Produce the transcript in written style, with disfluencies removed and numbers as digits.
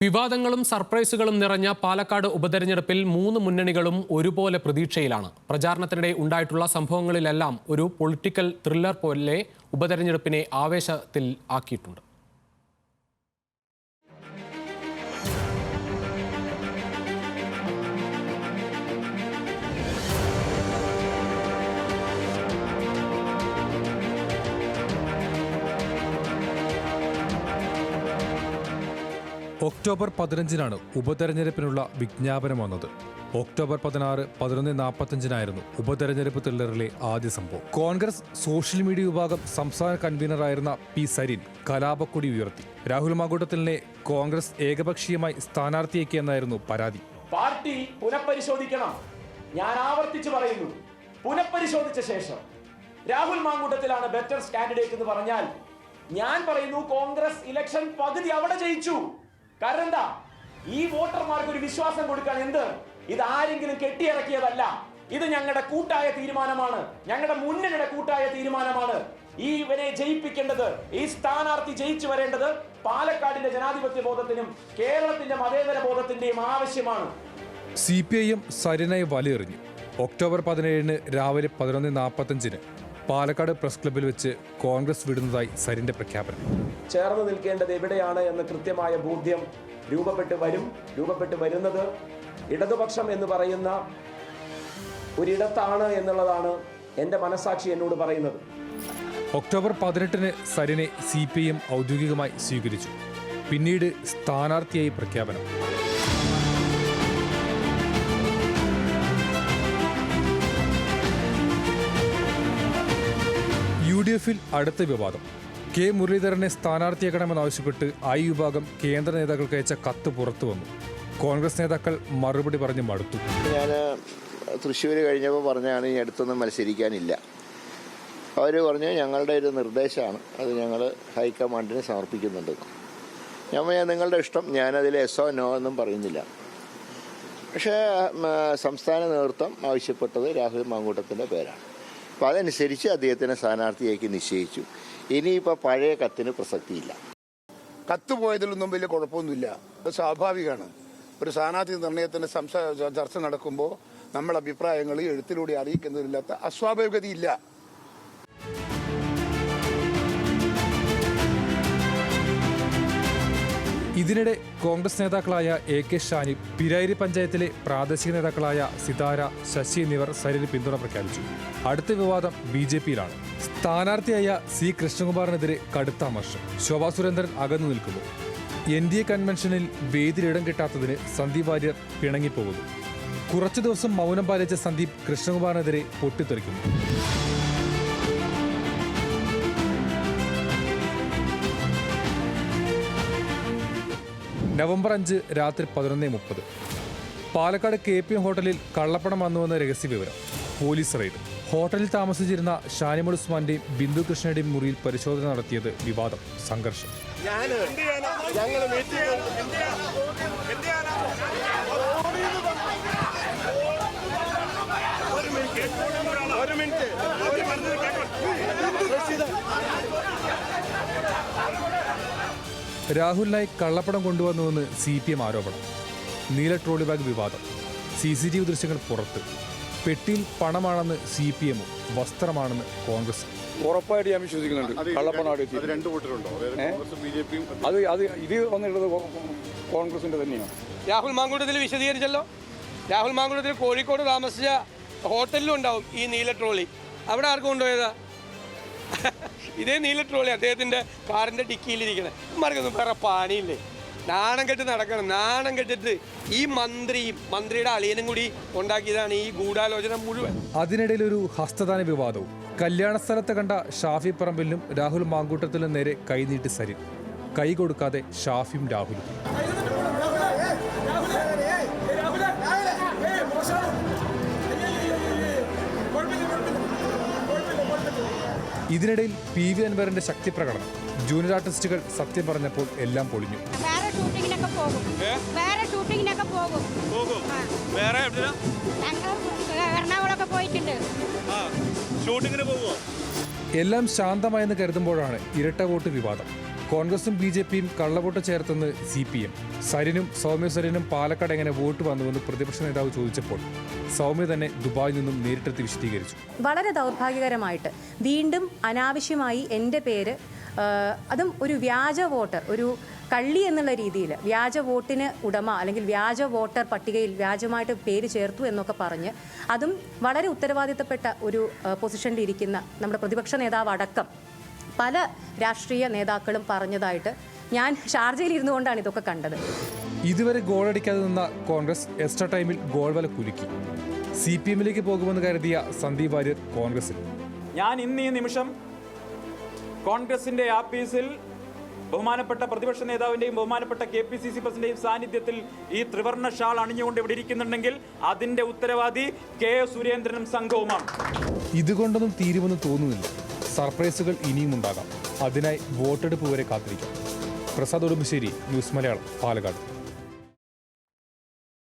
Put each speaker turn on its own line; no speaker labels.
വിവാദങ്ങളും സർപ്രൈസുകളും നിറഞ്ഞ പാലക്കാട് ഉപതെരഞ്ഞെടുപ്പിൽ മൂന്ന് മുന്നണികളും ഒരുപോലെ പ്രതീക്ഷയിലാണ്. പ്രചാരണത്തിനിടെ ഉണ്ടായിട്ടുള്ള സംഭവങ്ങളിലെല്ലാം ഒരു പൊളിറ്റിക്കൽ ത്രില്ലർ പോലെ ഉപതെരഞ്ഞെടുപ്പിനെ ആവേശത്തിൽ ആക്കിയിട്ടുണ്ട്.
ഒക്ടോബർ 15-നാണ് ഉപതെരഞ്ഞെടുപ്പിനുള്ള വിജ്ഞാപനം വന്നത്. ഒക്ടോബർ 16, 11:45 ഉപതെരഞ്ഞെടുപ്പ് ത്രില്ലറിലെ ആദ്യ സംഭവം. കോൺഗ്രസ് സോഷ്യൽ മീഡിയ വിഭാഗം സംസ്ഥാന കൺവീനറായിരുന്ന പി സരിൻ കലാപക്കൊടി ഉയർത്തി. രാഹുൽ മാങ്കൂട്ടത്തിലിനെ കോൺഗ്രസ് ഏകപക്ഷീയമായി സ്ഥാനാർത്ഥിയാക്കിയെന്നായിരുന്നു പരാതി.
പാർട്ടി പുനഃപരിശോധിക്കണം. ഞാൻ ആവർത്തിച്ചു പറയുന്നു, പുനഃപരിശോധിച്ച ശേഷം രാഹുൽ മാങ്കൂട്ടത്തിലാണ് ബെറ്റർ കാൻഡിഡേറ്റ് എന്ന് പറഞ്ഞാൽ ഞാൻ പറയുന്നു കോൺഗ്രസ് ഇലക്ഷൻ പകുതി അവിടെ ജയിച്ചു. കാരണം എന്താ, ഈ വോട്ടർമാർക്ക് ഒരു വിശ്വാസം കൊടുക്കാൻ ഇത് ആരെങ്കിലും കെട്ടിയിറക്കിയതല്ല. ഇത് ഞങ്ങളുടെ കൂട്ടായ തീരുമാനമാണ്, ഞങ്ങളുടെ മുന്നണിയുടെ കൂട്ടായ തീരുമാനമാണ്. ഇവനെ ജയിപ്പിക്കേണ്ടത്, ഈ സ്ഥാനാർത്ഥി ജയിച്ചു വരേണ്ടത് പാലക്കാടിന്റെ ജനാധിപത്യ ബോധത്തിനും കേരളത്തിന്റെ മതേതര ബോധത്തിന്റെയും ആവശ്യമാണ്.
CPIM സരിനെ വലിയെറിഞ്ഞു. ഒക്ടോബർ 17 രാവിലെ 11:45 പാലക്കാട് പ്രസ് ക്ലബ്ബിൽ വെച്ച് കോൺഗ്രസ് വിടുന്നതായി സരിന്റെ പ്രഖ്യാപനം.
ചേർന്ന് നിൽക്കേണ്ടത് എവിടെയാണ് എന്ന് കൃത്യമായ ബോധ്യം രൂപപ്പെട്ടു വരുന്നത് ഇടതുപക്ഷം എന്ന് പറയുന്ന ഒരിടത്താണ് എന്നുള്ളതാണ് എൻ്റെ മനസാക്ഷി എന്നോട് പറയുന്നത്.
ഒക്ടോബർ 18 സരിനെ CPIM ഔദ്യോഗികമായി സ്വീകരിച്ചു. പിന്നീട് സ്ഥാനാർത്ഥിയായി പ്രഖ്യാപനം. UDF-ൽ അടുത്ത വിവാദം. കെ മുരളീധരനെ സ്ഥാനാർത്ഥിയാക്കണമെന്നാവശ്യപ്പെട്ട് I വിഭാഗം കേന്ദ്ര നേതാക്കൾക്ക് അയച്ച കത്ത് പുറത്തു വന്നു. കോൺഗ്രസ് നേതാക്കൾ മറുപടി പറഞ്ഞ് മടുത്തു.
ഞാൻ തൃശ്ശൂർ കഴിഞ്ഞപ്പോൾ പറഞ്ഞാണ് ഈ അടുത്തൊന്നും മത്സരിക്കാനില്ല. അവർ പറഞ്ഞു ഞങ്ങളുടെ ഒരു നിർദ്ദേശമാണ്, അത് ഞങ്ങൾ ഹൈക്കമാൻഡിന് സമർപ്പിക്കുന്നുണ്ട്. ഞാൻ നിങ്ങളുടെ ഇഷ്ടം, ഞാനതിൽ എസോ നോ എന്നും പറയുന്നില്ല. പക്ഷേ സംസ്ഥാന നേതൃത്വം ആവശ്യപ്പെട്ടത് രാഹുൽ മാങ്കൂട്ടത്തിൻ്റെ പേരാണ്. അപ്പോൾ അതനുസരിച്ച് അദ്ദേഹത്തിനെ സ്ഥാനാർത്ഥിയാക്കി നിശ്ചയിച്ചു. ഇനിയിപ്പോൾ പഴയ കത്തിന് പ്രസക്തിയില്ല.
കത്ത് പോയതിലൊന്നും വലിയ കുഴപ്പമൊന്നുമില്ല, അത് സ്വാഭാവികമാണ്. ഒരു സ്ഥാനാർത്ഥി നിർണയത്തിന് ചർച്ച നടക്കുമ്പോൾ നമ്മൾ അഭിപ്രായങ്ങൾ എഴുത്തിലൂടെ അറിയിക്കുന്നതില്ലാത്ത അസ്വാഭാവികതയില്ല.
ഇതിനിടെ കോൺഗ്രസ് നേതാക്കളായ AK ഷാനി, പിരായിരി പഞ്ചായത്തിലെ പ്രാദേശിക നേതാക്കളായ സിതാര, ശശി എന്നിവർ സരിന് പിന്തുണ പ്രഖ്യാപിച്ചു. അടുത്ത വിവാദം BJP-യിലാണ്. സ്ഥാനാർത്ഥിയായ C കൃഷ്ണകുമാറിനെതിരെ കടുത്ത അമർഷം. ശോഭാ സുരേന്ദ്രൻ അകന്നു നിൽക്കുന്നു. NDA കൺവെൻഷനിൽ വേദിയിൽ ഇടം കിട്ടാത്തതിന് സന്ദീപ് വാര്യർ പിണങ്ങിപ്പോകുന്നു. കുറച്ചു ദിവസം മൗനം പാലിച്ച സന്ദീപ് കൃഷ്ണകുമാറിനെതിരെ പൊട്ടിത്തെറിക്കുന്നു. നവംബർ 5 രാത്രി 11:30 പാലക്കാട് KPM ഹോട്ടലിൽ കള്ളപ്പണം വന്നുവെന്ന രഹസ്യവിവരം. Police raid. ഹോട്ടലിൽ താമസിച്ചിരുന്ന ഷാനിമോൾ ഉസ്മാന്റെയും ബിന്ദു കൃഷ്ണയുടെയും മുറിയിൽ പരിശോധന നടത്തിയത് വിവാദം, സംഘർഷം. രാഹുലിനായി കള്ളപ്പണം കൊണ്ടുവന്നുവെന്ന് CPM ആരോപണം. നീല ട്രോളി ബാഗ് വിവാദം. CCTV ദൃശ്യങ്ങൾ പുറത്ത്. പെട്ടിയിൽ പണമാണെന്ന് CPM-ഉം വസ്ത്രമാണെന്ന് കോൺഗ്രസ്.
ഉറപ്പായിട്ട് ഞാൻ വിശ്വസിക്കുന്നുണ്ട് കള്ളപ്പണം. ഇത് വന്നിട്ടുള്ളത് കോൺഗ്രസിന്റെ തന്നെയാണ്.
രാഹുൽ മാങ്കൂട്ടത്തിൽ വിശദീകരിച്ചല്ലോ. രാഹുൽ മാങ്കൂട്ടത്തിൽ കോഴിക്കോട് താമസിച്ച ഹോട്ടലിലും ഉണ്ടാവും ഈ നീല ട്രോളി. അവിടെ ആർക്കും കൊണ്ടുപോയതാ? ഇതേ നീല ട്രോളി അദ്ദേഹത്തിന്റെ കാറിന്റെ ഡിക്കിയിലിരിക്കണേ. മാർക്കൊന്നും വേറെ പണിയില്ലേ? നാണം കെട്ട് നടക്കണം. നാണം കെട്ടിട്ട് ഈ മന്ത്രിയുടെ അളിയനും കൂടി ഉണ്ടാക്കിയതാണ് ഈ ഗൂഢാലോചന മുഴുവൻ.
അതിനിടയിൽ ഒരു ഹസ്തദാന വിവാദവും. കല്യാണ സ്ഥലത്ത് കണ്ട ഷാഫി പറമ്പിലിനും രാഹുൽ മാങ്കൂട്ടത്തിനും നേരെ കൈനീട്ടി സരിൻ. കൈ കൊടുക്കാതെ ഷാഫിയും രാഹുലും. ഇതിനിടയിൽ PV അൻവറിന്റെ ശക്തി പ്രകടനം. ജൂനിയർ ആർട്ടിസ്റ്റുകൾ സത്യം പറഞ്ഞപ്പോൾ എല്ലാം പൊളിഞ്ഞു. എല്ലാം ശാന്തമായെന്ന് കരുതുമ്പോഴാണ് ഇരട്ട വോട്ട് വിവാദം. കോൺഗ്രസും BJPയും കള്ളവോട്ട് ചേർത്തെന്ന് CPM. സരിനും സൗമ്യ സരിനും പാലക്കാട് എങ്ങനെ വോട്ട് വന്നുവെന്ന് പ്രതിപക്ഷ നേതാവ് ചോദിച്ചപ്പോൾ സൗമ്യ തന്നെ ദുബായിൽ നിന്നും നേരിട്ടെത്തി വിശദീകരിച്ചു.
വളരെ ദൗർഭാഗ്യകരമായിട്ട് വീണ്ടും അനാവശ്യമായി എൻ്റെ പേര്, അതും ഒരു വ്യാജ വോട്ടർ, ഒരു കള്ളി എന്നുള്ള രീതിയിൽ വ്യാജ വോട്ടിന് ഉടമ അല്ലെങ്കിൽ വ്യാജ വോട്ടർ പട്ടികയിൽ വ്യാജമായിട്ട് പേര് ചേർത്തു എന്നൊക്കെ പറഞ്ഞ്, അതും വളരെ ഉത്തരവാദിത്തപ്പെട്ട ഒരു പൊസിഷനിലിരിക്കുന്ന നമ്മുടെ പ്രതിപക്ഷ നേതാവ് അടക്കം പല രാഷ്ട്രീയ നേതാക്കളും പറഞ്ഞതായിട്ട് ഞാൻ ഷാർജയിൽ ഇരുന്നു കൊണ്ടാണ് ഇതൊക്കെ കണ്ടത്.
ഇതുവരെ ഗോളടിക്കാതെ നിന്ന കോൺഗ്രസ് എക്സ്ട്രാ ടൈമിൽ ഗോൾ വല കുലുക്കി. CPMലേക്ക് പോകുമെന്ന് കരുതിയ സന്ദീപ് വാര്യർ കോൺഗ്രസിൽ.
ഞാൻ ഇന്ന് ഈ നിമിഷം കോൺഗ്രസിന്റെ ആഫീസിൽ ബഹുമാനപ്പെട്ട പ്രതിപക്ഷ നേതാവിന്റെയും ബഹുമാനപ്പെട്ട KPCC പ്രസിഡന്റിന്റെയും സാന്നിധ്യത്തിൽ ഈ ത്രിവർണ്ണ ഷാൾ അണിഞ്ഞുകൊണ്ട് ഇവിടെ ഇരിക്കുന്നുണ്ടെങ്കിൽ അതിന്റെ ഉത്തരവാദി K. സുരേന്ദ്രനും സംഘവുമാണ്.
ഇതുകൊണ്ടൊന്നും തീരുമെന്ന് തോന്നുന്നില്ല. സർപ്രൈസുകൾ ഇനിയും ഉണ്ടാകാം. അതിനായി വോട്ടെടുപ്പ് വരെ കാത്തിരിക്കാം. പ്രസാദ് ഉടുമ്പശ്ശേരി, ന്യൂസ് മലയാളം, പാലക്കാട്.